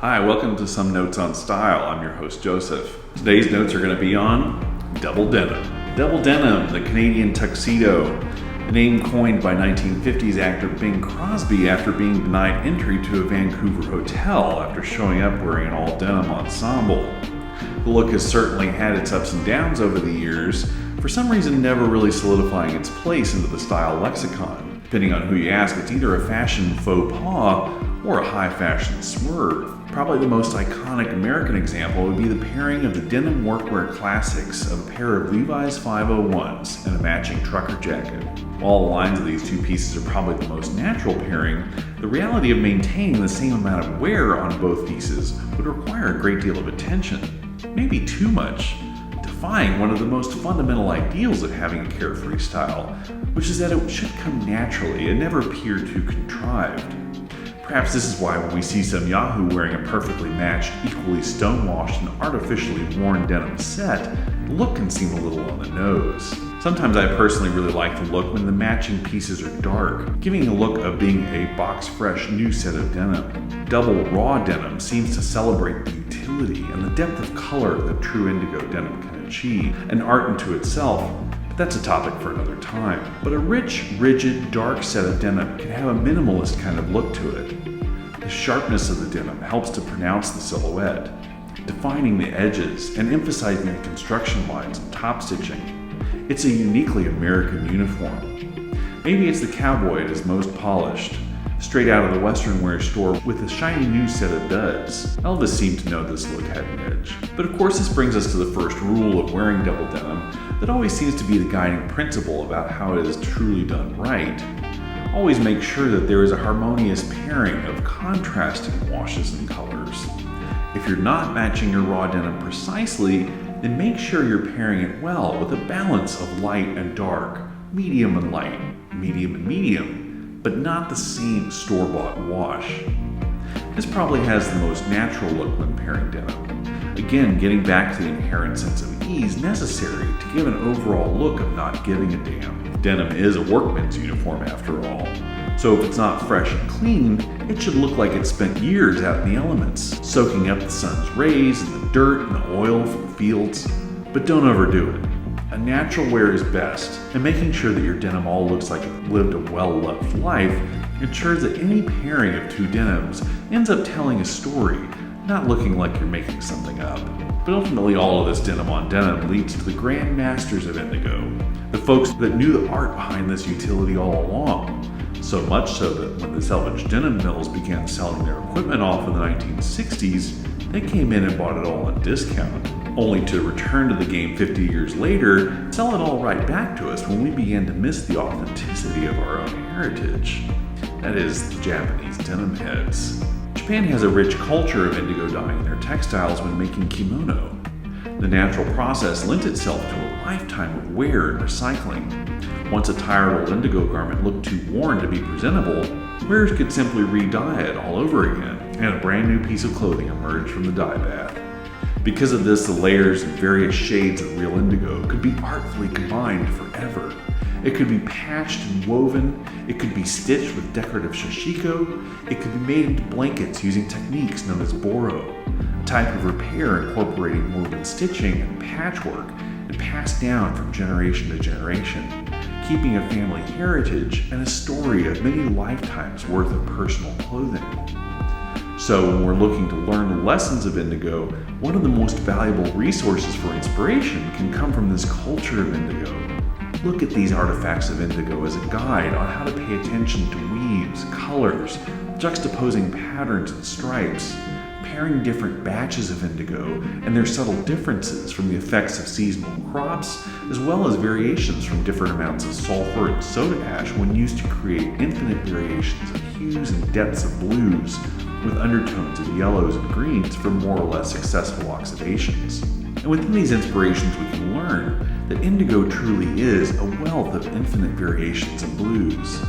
Hi, welcome to Some Notes on Style. I'm your host, Joseph. Today's notes are going to be on double denim. Double denim, the Canadian Tuxedo, a name coined by 1950s actor Bing Crosby after being denied entry to a Vancouver hotel after showing up wearing an all-denim ensemble. The look has certainly had its ups and downs over the years, for some reason never really solidifying its place into the style lexicon. Depending on who you ask, it's either a fashion faux pas or a high fashion swerve. Probably the most iconic American example would be the pairing of the denim workwear classics of a pair of Levi's 501s and a matching trucker jacket. While the lines of these two pieces are probably the most natural pairing, the reality of maintaining the same amount of wear on both pieces would require a great deal of attention, maybe too much, defying one of the most fundamental ideals of having a carefree style, which is that it should come naturally and never appear too contrived. Perhaps this is why when we see some Yahoo wearing a perfectly matched, equally stonewashed and artificially worn denim set, the look can seem a little on the nose. Sometimes I personally really like the look when the matching pieces are dark, giving a look of being a box-fresh new set of denim. Double raw denim seems to celebrate the utility and the depth of color that true indigo denim can achieve, an art unto itself. That's a topic for another time. But a rich, rigid, dark set of denim can have a minimalist kind of look to it. The sharpness of the denim helps to pronounce the silhouette, defining the edges and emphasizing the construction lines and top stitching. It's a uniquely American uniform. Maybe it's the cowboy at his most polished, straight out of the Western wear store with a shiny new set of duds. Elvis seemed to know this look had an edge. But of course this brings us to the first rule of wearing double denim that always seems to be the guiding principle about how it is truly done right. Always make sure that there is a harmonious pairing of contrasting washes and colors. If you're not matching your raw denim precisely, then make sure you're pairing it well with a balance of light and dark, medium and light, medium and medium, but not the same store-bought wash. This probably has the most natural look when pairing denim. Again, getting back to the inherent sense of ease necessary to give an overall look of not giving a damn. Denim is a workman's uniform after all. So if it's not fresh and clean, it should look like it spent years out in the elements, soaking up the sun's rays and the dirt and the oil from the fields. But don't overdo it. A natural wear is best, and making sure that your denim all looks like it lived a well-loved life ensures that any pairing of two denims ends up telling a story, not looking like you're making something up. But ultimately all of this denim on denim leads to the grand masters of indigo, the folks that knew the art behind this utility all along. So much so that when the salvage denim mills began selling their equipment off in the 1960s, they came in and bought it all on discount, only to return to the game 50 years later, sell it all right back to us when we began to miss the authenticity of our own heritage. That is, the Japanese denim heads. Japan has a rich culture of indigo dyeing their textiles when making kimono. The natural process lent itself to a lifetime of wear and recycling. Once a tired old indigo garment looked too worn to be presentable, wearers could simply re-dye it all over again, and a brand new piece of clothing emerged from the dye bath. Because of this, the layers and various shades of real indigo could be artfully combined forever. It could be patched and woven, it could be stitched with decorative shashiko, it could be made into blankets using techniques known as boro, a type of repair incorporating woven stitching and patchwork and passed down from generation to generation, keeping a family heritage and a story of many lifetimes worth of personal clothing. So when we're looking to learn the lessons of indigo, one of the most valuable resources for inspiration can come from this culture of indigo. Look at these artifacts of indigo as a guide on how to pay attention to weaves, colors, juxtaposing patterns and stripes, pairing different batches of indigo and their subtle differences from the effects of seasonal crops, as well as variations from different amounts of sulfur and soda ash when used to create infinite variations of hues and depths of blues, with undertones of yellows and greens for more or less successful oxidations. And within these inspirations we can learn that indigo truly is a wealth of infinite variations of blues.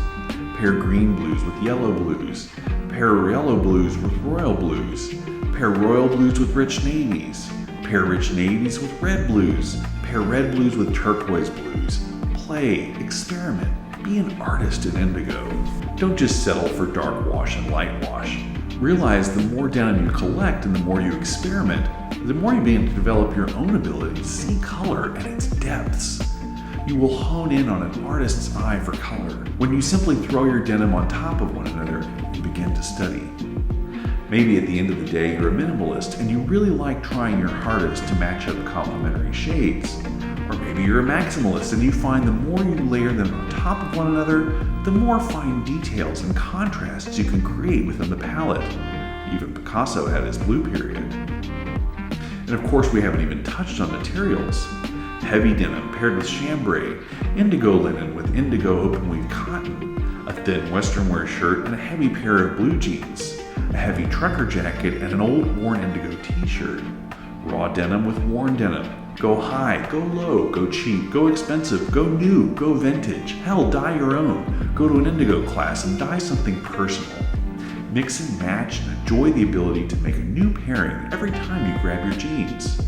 Pair green blues with yellow blues, pair yellow blues with royal blues, pair royal blues with rich navies, pair rich navies with red blues, pair red blues with turquoise blues. Play, experiment, be an artist in indigo. Don't just settle for dark wash and light wash. Realize the more denim you collect and the more you experiment, the more you begin to develop your own ability to see color and its depths. You will hone in on an artist's eye for color when you simply throw your denim on top of one another and begin to study. Maybe at the end of the day you're a minimalist and you really like trying your hardest to match up complementary shades. Or maybe you're a maximalist and you find the more you layer them on top of one another, the more fine details and contrasts you can create within the palette. Even Picasso had his blue period. And of course we haven't even touched on materials. Heavy denim paired with chambray, indigo linen with indigo open weave cotton, a thin western wear shirt and a heavy pair of blue jeans, a heavy trucker jacket and an old worn indigo t-shirt, raw denim with worn denim. Go high, go low, go cheap, go expensive, go new, go vintage. Hell, dye your own. Go to an indigo class and dye something personal. Mix and match and enjoy the ability to make a new pairing every time you grab your jeans.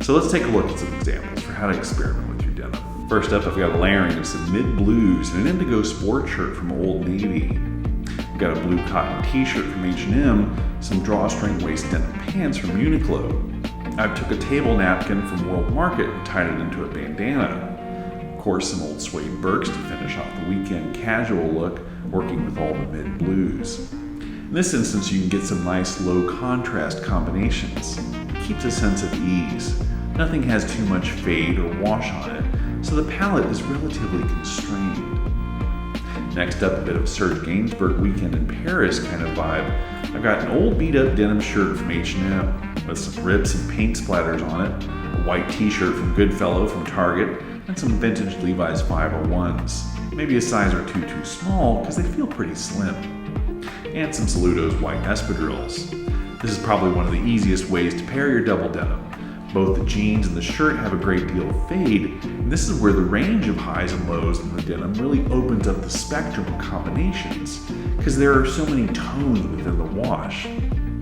So let's take a look at some examples for how to experiment with your denim. First up, I've got a layering of some mid-blues and an indigo sport shirt from Old Navy. I've got a blue cotton t-shirt from H&M, some drawstring waist denim pants from Uniqlo. I took a table napkin from World Market and tied it into a bandana. Of course, some old suede Birks to finish off the weekend casual look, working with all the mid-blues. In this instance, you can get some nice low contrast combinations. It keeps a sense of ease. Nothing has too much fade or wash on it, so the palette is relatively constrained. Next up, a bit of a Serge Gainsbourg weekend in Paris kind of vibe. I've got an old beat-up denim shirt from H&M with some rips and paint splatters on it, a white t-shirt from Goodfellow from Target, and some vintage Levi's 501s. Maybe a size or two too small because they feel pretty slim. And some Saluto's white espadrilles. This is probably one of the easiest ways to pair your double denim. Both the jeans and the shirt have a great deal of fade, and this is where the range of highs and lows in the denim really opens up the spectrum of combinations, because there are so many tones within the wash.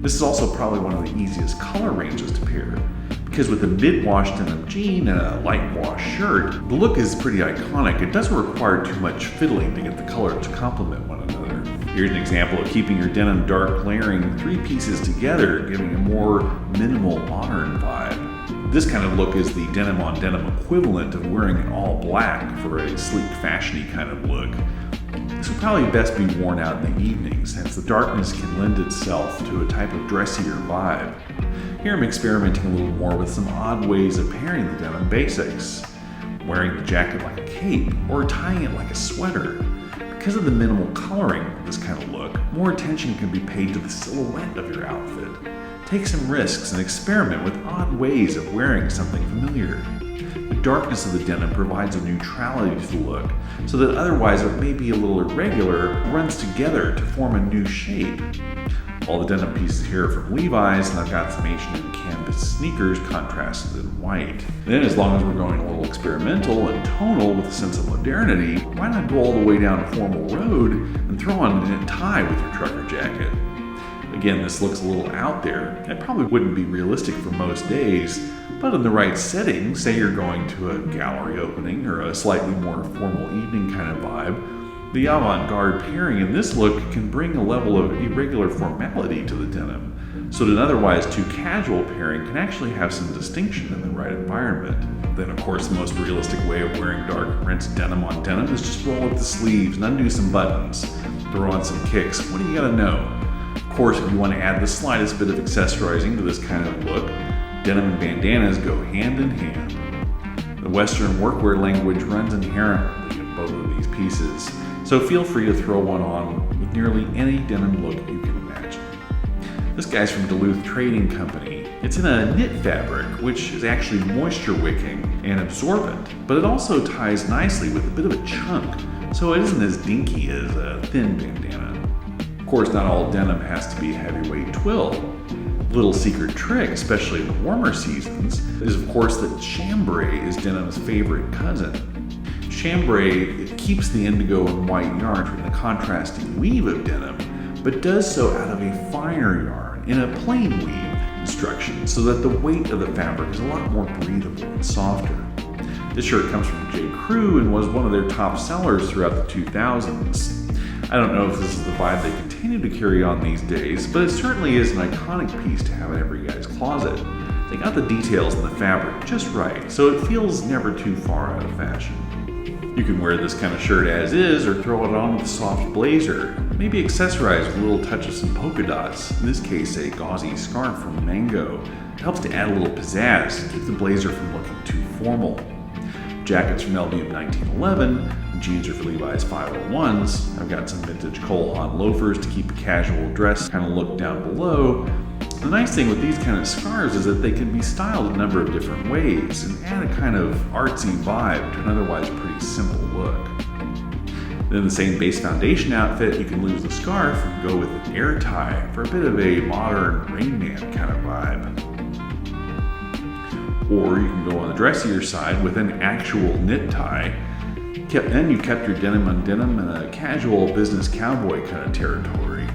This is also probably one of the easiest color ranges to pair, because with a mid-wash denim jean and a light wash shirt, the look is pretty iconic. It doesn't require too much fiddling to get the colors to complement one another. Here's an example of keeping your denim dark layering three pieces together, giving a more minimal modern vibe. This kind of look is the denim on denim equivalent of wearing it all black for a sleek, fashiony kind of look. This would probably best be worn out in the evenings, since the darkness can lend itself to a type of dressier vibe. Here I'm experimenting a little more with some odd ways of pairing the denim basics. Wearing the jacket like a cape, or tying it like a sweater. Because of the minimal coloring of this kind of look, more attention can be paid to the silhouette of your outfit. Take some risks and experiment with odd ways of wearing something familiar. The darkness of the denim provides a neutrality to the look, so that otherwise it may be a little irregular, runs together to form a new shape. All the denim pieces here are from Levi's, and I've got some H&M canvas sneakers contrasted in white. Then, as long as we're going a little experimental and tonal with a sense of modernity, why not go all the way down a formal road and throw on a knit tie with your trucker jacket? Again, this looks a little out there. It probably wouldn't be realistic for most days, but in the right setting, say you're going to a gallery opening or a slightly more formal evening kind of vibe, the avant-garde pairing in this look can bring a level of irregular formality to the denim, so that an otherwise too casual pairing can actually have some distinction in the right environment. Then, of course, the most realistic way of wearing dark rinsed denim on denim is just roll up the sleeves and undo some buttons, throw on some kicks. What do you gotta know? Of course, if you want to add the slightest bit of accessorizing to this kind of look, denim and bandanas go hand in hand. The Western workwear language runs inherently in both of these pieces, so feel free to throw one on with nearly any denim look you can imagine. This guy's from Duluth Trading Company. It's in a knit fabric, which is actually moisture wicking and absorbent, but it also ties nicely with a bit of a chunk, so it isn't as dinky as a thin bandana. Of course, not all denim has to be a heavyweight twill. Little secret trick, especially in the warmer seasons, is of course that chambray is denim's favorite cousin. Chambray, it keeps the indigo and white yarn from the contrasting weave of denim, but does so out of a finer yarn in a plain weave construction, so that the weight of the fabric is a lot more breathable and softer. This shirt comes from J. Crew and was one of their top sellers throughout the 2000s. I don't know if this is the vibe they continue continue to carry on these days, but it certainly is an iconic piece to have in every guy's closet. They got the details and the fabric just right, so it feels never too far out of fashion. You can wear this kind of shirt as is or throw it on with a soft blazer. Maybe accessorize with a little touch of some polka dots, in this case a gauzy scarf from Mango. It helps to add a little pizzazz and keep the blazer from looking too formal. Jackets from LV of 1911, jeans are for Levi's 501s. I've got some vintage Cole Haan loafers to keep a casual dress kind of look down below. The nice thing with these kind of scarves is that they can be styled a number of different ways and add a kind of artsy vibe to an otherwise pretty simple look. Then in the same base foundation outfit, you can lose the scarf and go with an air tie for a bit of a modern Rain Man kind of vibe. Or you can go on the dressier side with an actual knit tie. Then you've kept your denim on denim in a casual business cowboy kind of territory.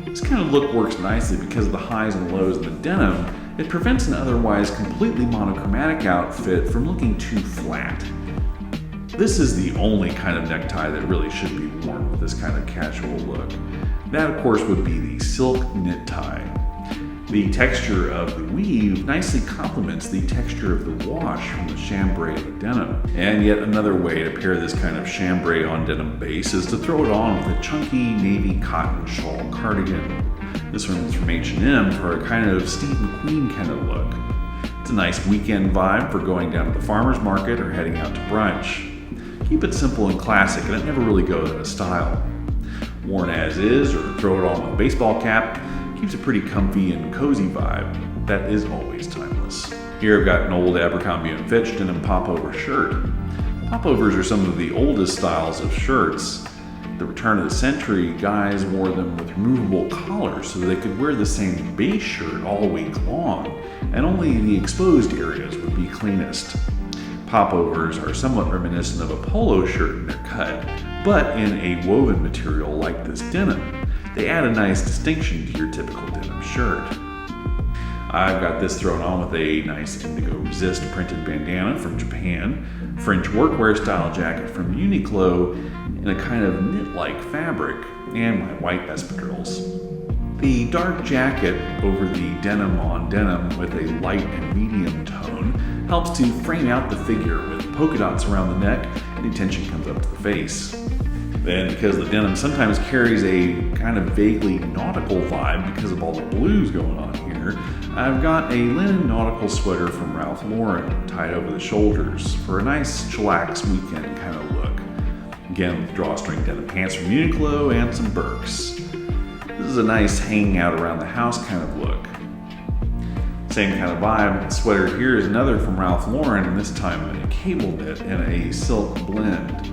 This kind of look works nicely because of the highs and lows of the denim. It prevents an otherwise completely monochromatic outfit from looking too flat. This is the only kind of necktie that really should be worn with this kind of casual look. That, of course, would be the silk knit tie. The texture of the weave nicely complements the texture of the wash from the chambray of the denim. And yet another way to pair this kind of chambray on denim base is to throw it on with a chunky navy cotton shawl cardigan. This one's from H&M for a kind of Steve McQueen kind of look. It's a nice weekend vibe for going down to the farmer's market or heading out to brunch. Keep it simple and classic, and it never really goes out of style. Worn as is or throw it on with a baseball cap, keeps a pretty comfy and cozy vibe that is always timeless. Here I've got an old Abercrombie and Fitch denim popover shirt. Popovers are some of the oldest styles of shirts. At the turn of the century, guys wore them with removable collars so they could wear the same base shirt all week long, and only the exposed areas would be cleanest. Popovers are somewhat reminiscent of a polo shirt in their cut, but in a woven material like this denim. They add a nice distinction to your typical denim shirt. I've got this thrown on with a nice indigo resist printed bandana from Japan, French workwear style jacket from Uniqlo in a kind of knit-like fabric, and my white espadrilles. The dark jacket over the denim on denim with a light and medium tone helps to frame out the figure with polka dots around the neck, and the attention comes up to the face. Then, because the denim sometimes carries a kind of vaguely nautical vibe because of all the blues going on here, I've got a linen nautical sweater from Ralph Lauren tied over the shoulders for a nice chillax weekend kind of look. Again, with drawstring denim pants from Uniqlo and some Birks. This is a nice hanging out around the house kind of look. Same kind of vibe. The sweater here is another from Ralph Lauren, and this time in a cable knit and a silk blend.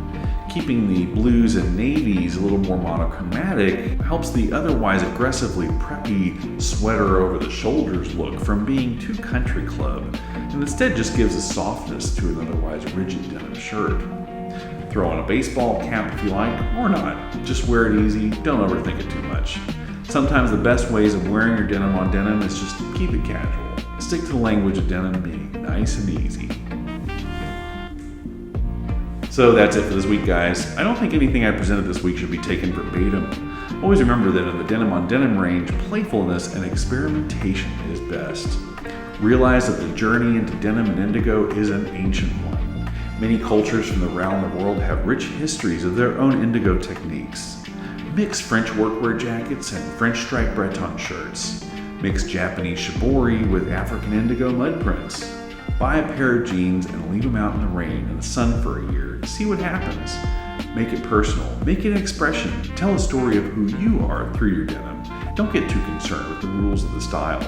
Keeping the blues and navies a little more monochromatic helps the otherwise aggressively preppy sweater over the shoulders look from being too country club, and instead just gives a softness to an otherwise rigid denim shirt. Throw on a baseball cap if you like, or not. Just wear it easy, don't overthink it too much. Sometimes the best ways of wearing your denim on denim is just to keep it casual. Stick to the language of denim being nice and easy. So that's it for this week, guys. I don't think anything I presented this week should be taken verbatim. Always remember that in the denim on denim range, playfulness and experimentation is best. Realize that the journey into denim and indigo is an ancient one. Many cultures from around the world have rich histories of their own indigo techniques. Mix French workwear jackets and French striped Breton shirts. Mix Japanese shibori with African indigo mud prints. Buy a pair of jeans and leave them out in the rain and the sun for a year. See what happens. Make it personal. Make it an expression. Tell a story of who you are through your denim. Don't get too concerned with the rules of the style.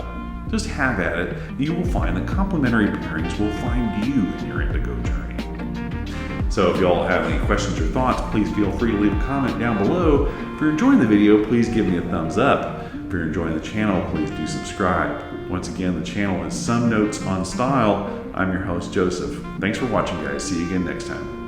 Just have at it, and you will find that complementary pairings will find you in your indigo journey. So if you all have any questions or thoughts, please feel free to leave a comment down below. If you're enjoying the video, please give me a thumbs up. If you're enjoying the channel, please do subscribe. Once again, the channel is Some Notes on Style. I'm your host, Joseph. Thanks for watching, guys. See you again next time.